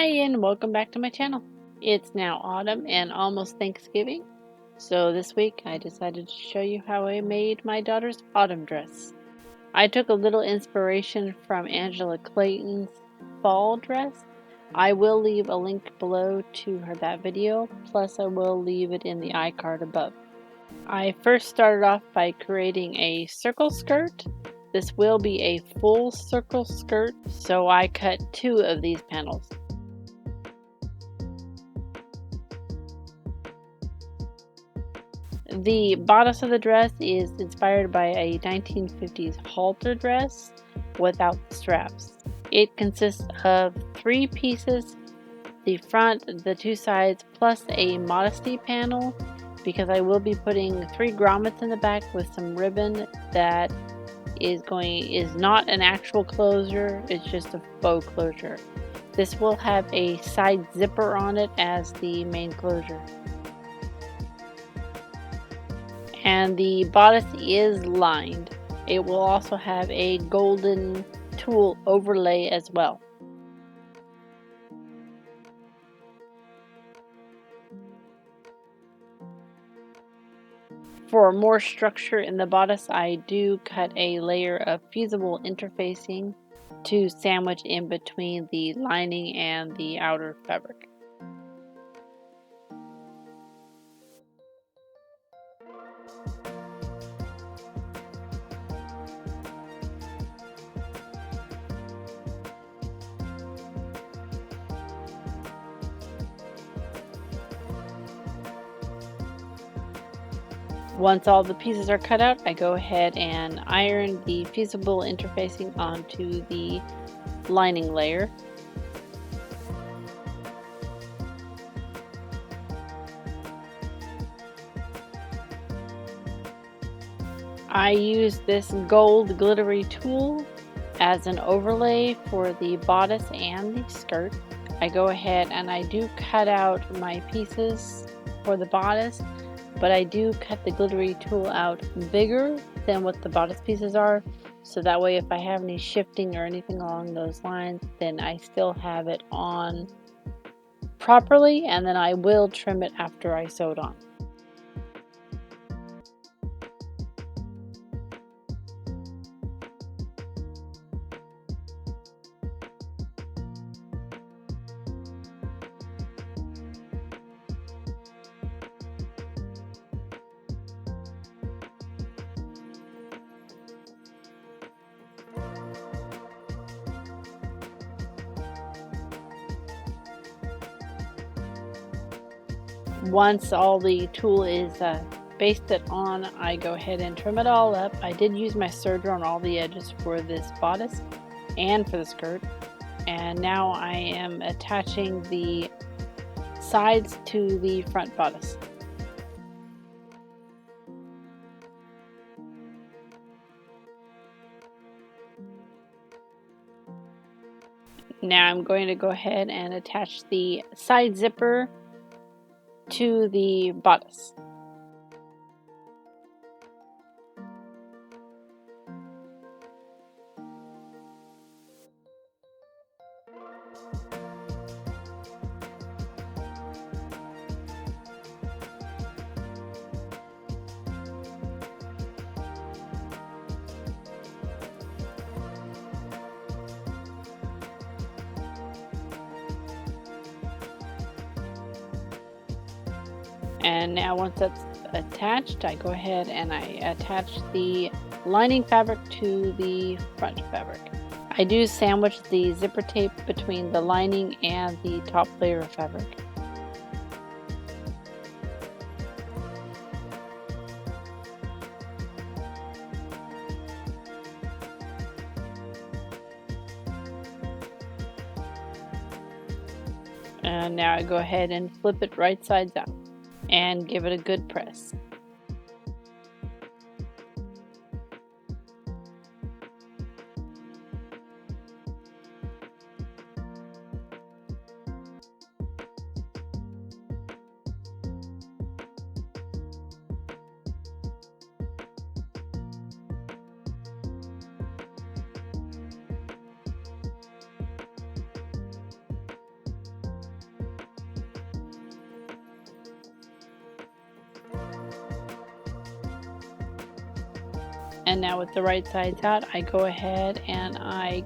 Hi and welcome back to my channel. It's now autumn and almost Thanksgiving, so this week I decided to show you how I made my daughter's autumn dress. I took a little inspiration from Angela Clayton's fall dress. I will leave a link below to that video, plus I will leave it in the iCard above. I first started off by creating a circle skirt. This will be a full circle skirt, so I cut 2 of these panels. The bodice of the dress is inspired by a 1950s halter dress without straps. It consists of 3 pieces, the front, the 2 sides, plus a modesty panel, because I will be putting 3 grommets in the back with some ribbon that is not an actual closure, it's just a faux closure. This will have a side zipper on it as the main closure. And the bodice is lined. It will also have a golden tulle overlay as well. For more structure in the bodice, I do cut a layer of fusible interfacing to sandwich in between the lining and the outer fabric. Once all the pieces are cut out, I go ahead and iron the fusible interfacing onto the lining layer. I use this gold glittery tulle as an overlay for the bodice and the skirt. I go ahead and I do cut out my pieces for the bodice, but I do cut the glittery tulle out bigger than what the bodice pieces are, so that way if I have any shifting or anything along those lines, then I still have it on properly, and then I will trim it after I sew it on. Once all the tulle is basted on, I go ahead and trim it all up. I did use my serger on all the edges for this bodice and for the skirt. And now I am attaching the sides to the front bodice. Now I'm going to go ahead and attach the side zipper to the bodice. And now once that's attached, I go ahead and I attach the lining fabric to the front fabric. I do sandwich the zipper tape between the lining and the top layer of fabric. And now I go ahead and flip it right sides out and give it a good press. And now with the right sides out, I go ahead and I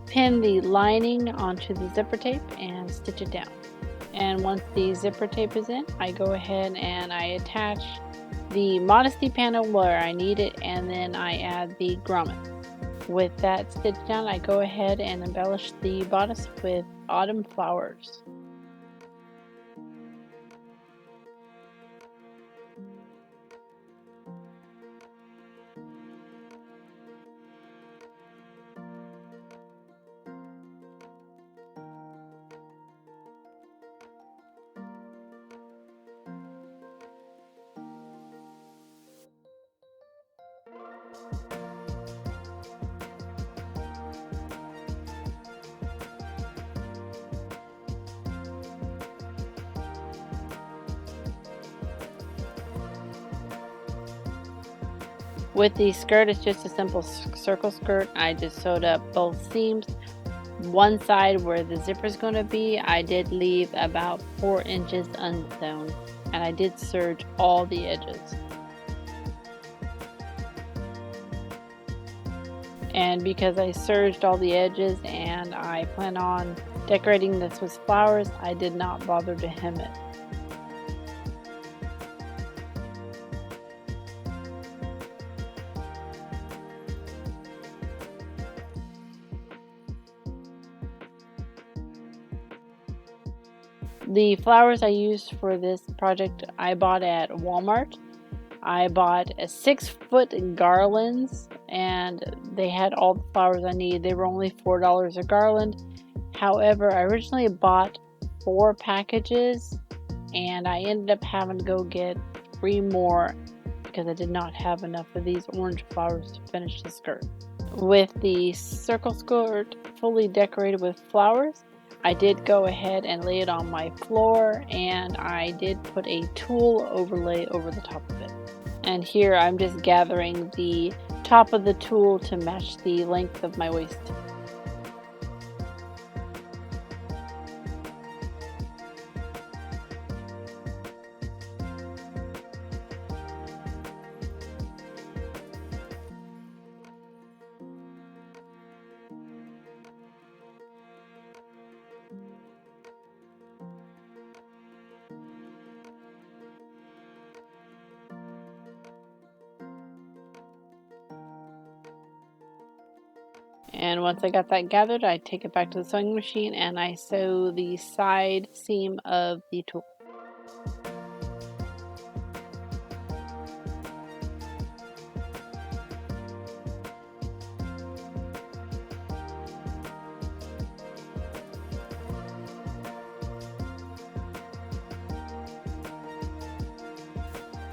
pin the lining onto the zipper tape and stitch it down. And once the zipper tape is in, I go ahead and I attach the modesty panel where I need it, and then I add the grommets. With that stitched down, I go ahead and embellish the bodice with autumn flowers. With the skirt, it's just a simple circle skirt. I just sewed up both seams. One side where the zipper is going to be, I did leave about 4 inches unsewn, and I did serge all the edges. And because I serged all the edges and I plan on decorating this with flowers, I did not bother to hem it. The flowers I used for this project I bought at Walmart. I bought a 6-foot garlands, and they had all the flowers I need. They were only $4 a garland. However, I originally bought 4 packages, and I ended up having to go get 3 more because I did not have enough of these orange flowers to finish the skirt. With the circle skirt fully decorated with flowers, I did go ahead and lay it on my floor, and I did put a tulle overlay over the top of it. And here I'm just gathering the top of the tulle to match the length of my waist. And once I got that gathered, I take it back to the sewing machine and I sew the side seam of the tulle.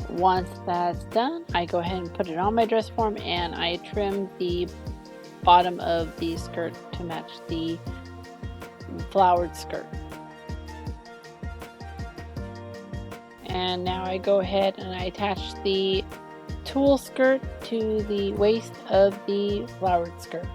Once that's done, I go ahead and put it on my dress form and I trim the bottom of the skirt to match the flowered skirt. And now I go ahead and I attach the tulle skirt to the waist of the flowered skirt.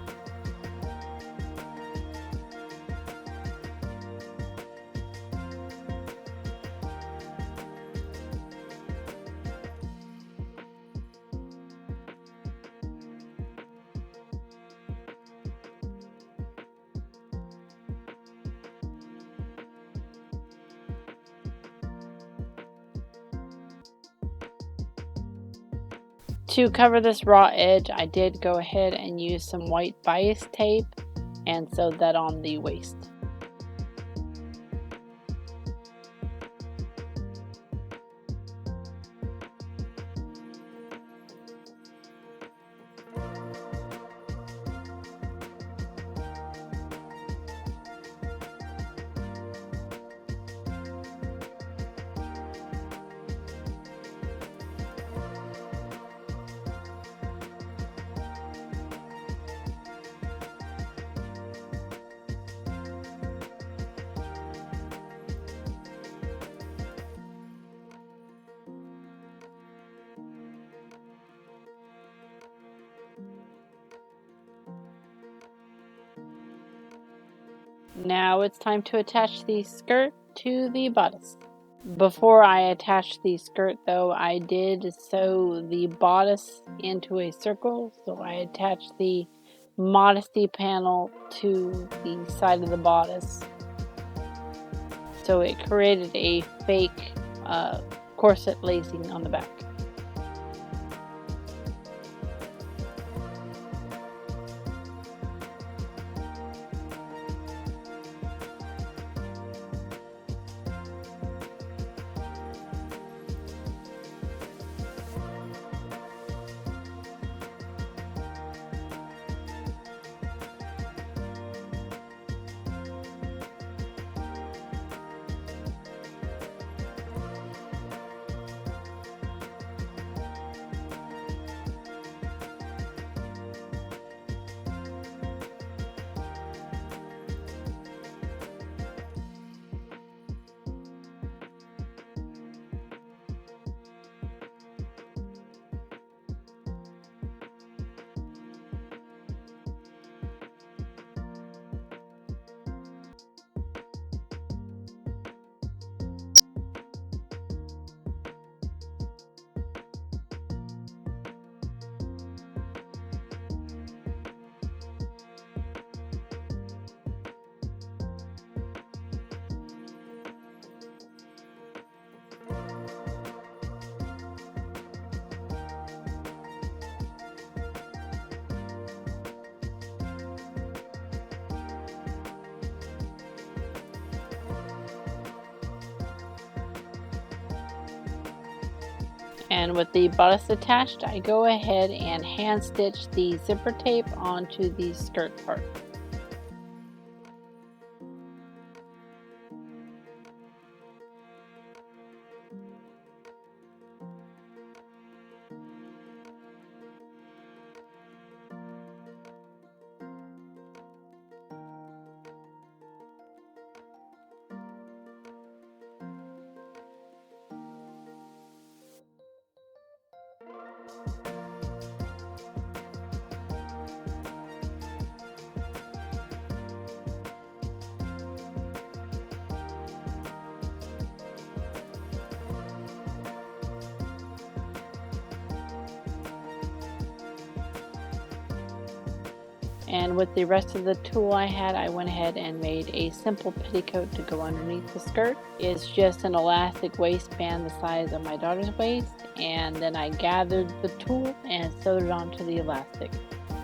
To cover this raw edge, I did go ahead and use some white bias tape and sewed that on the waist. Now it's time to attach the skirt to the bodice. Before I attached the skirt though, I did sew the bodice into a circle, so I attached the modesty panel to the side of the bodice. So it created a fake corset lacing on the back. And with the bodice attached, I go ahead and hand stitch the zipper tape onto the skirt part. And with the rest of the tulle I had, I went ahead and made a simple petticoat to go underneath the skirt. It's just an elastic waistband the size of my daughter's waist, and then I gathered the tulle and sewed it onto the elastic.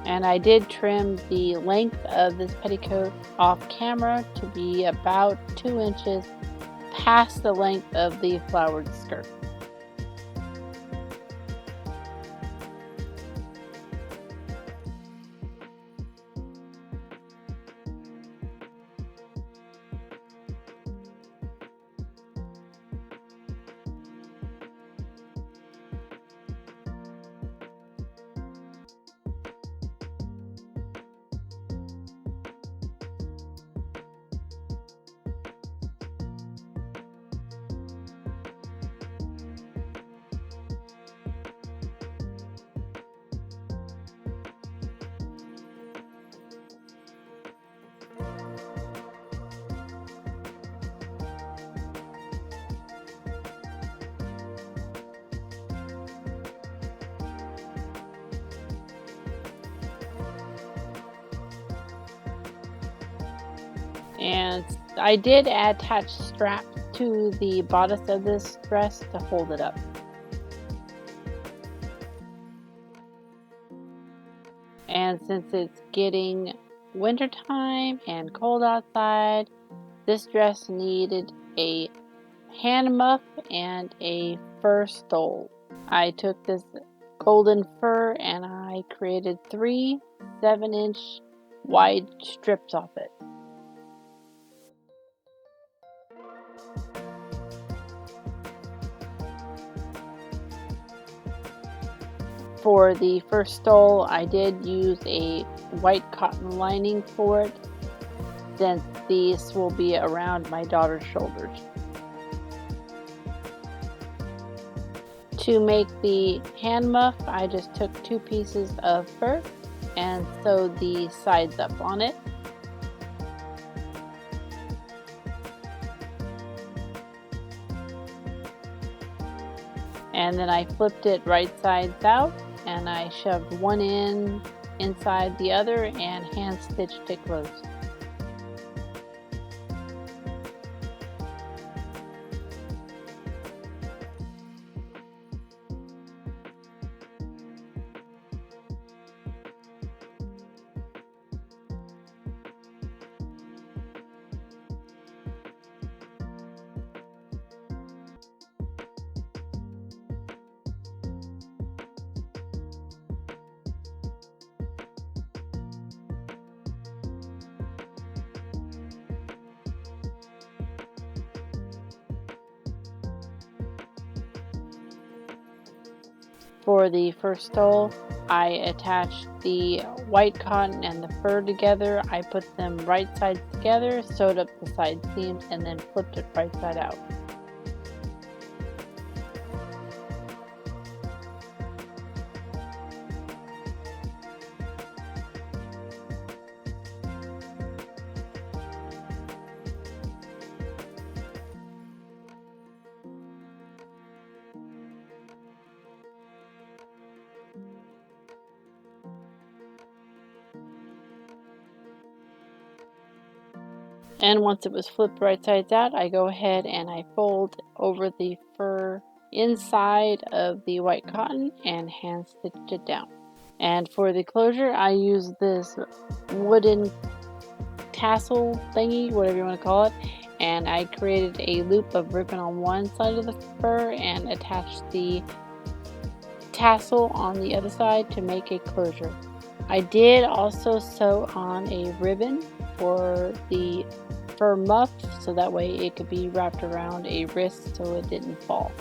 And I did trim the length of this petticoat off camera to be about 2 inches past the length of the flowered skirt. And I did attach straps to the bodice of this dress to hold it up. And since it's getting wintertime and cold outside, this dress needed a hand muff and a fur stole. I took this golden fur and I created 3 7-inch wide strips off it. For the first stole, I did use a white cotton lining for it, since these will be around my daughter's shoulders. To make the hand muff, I just took 2 pieces of fur and sewed the sides up on it. And then I flipped it right sides out, and I shoved one end inside the other and hand stitched it closed. For the first stole, I attached the white cotton and the fur together. I put them right sides together, sewed up the side seams, and then flipped it right side out. And once it was flipped right sides out, I go ahead and I fold over the fur inside of the white cotton and hand stitched it down. And for the closure, I use this wooden tassel thingy, whatever you want to call it, and I created a loop of ribbon on one side of the fur and attached the tassel on the other side to make a closure. I did also sew on a ribbon for the fur muff so that way it could be wrapped around a wrist so it didn't fall.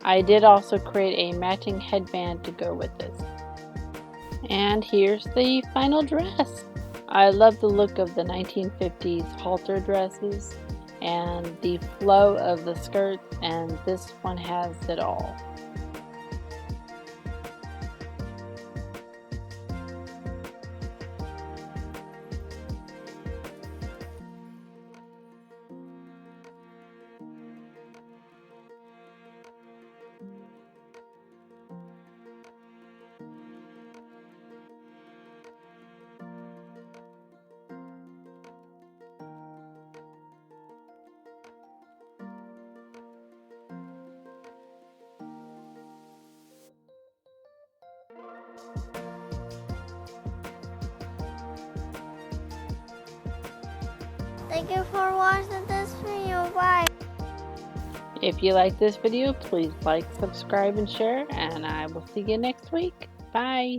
I did also create a matching headband to go with this. And here's the final dress. I love the look of the 1950s halter dresses and the flow of the skirts, and this one has it all. Thank you for watching this video. Bye. If you like this video, please like, subscribe, and share, and I will see you next week. Bye!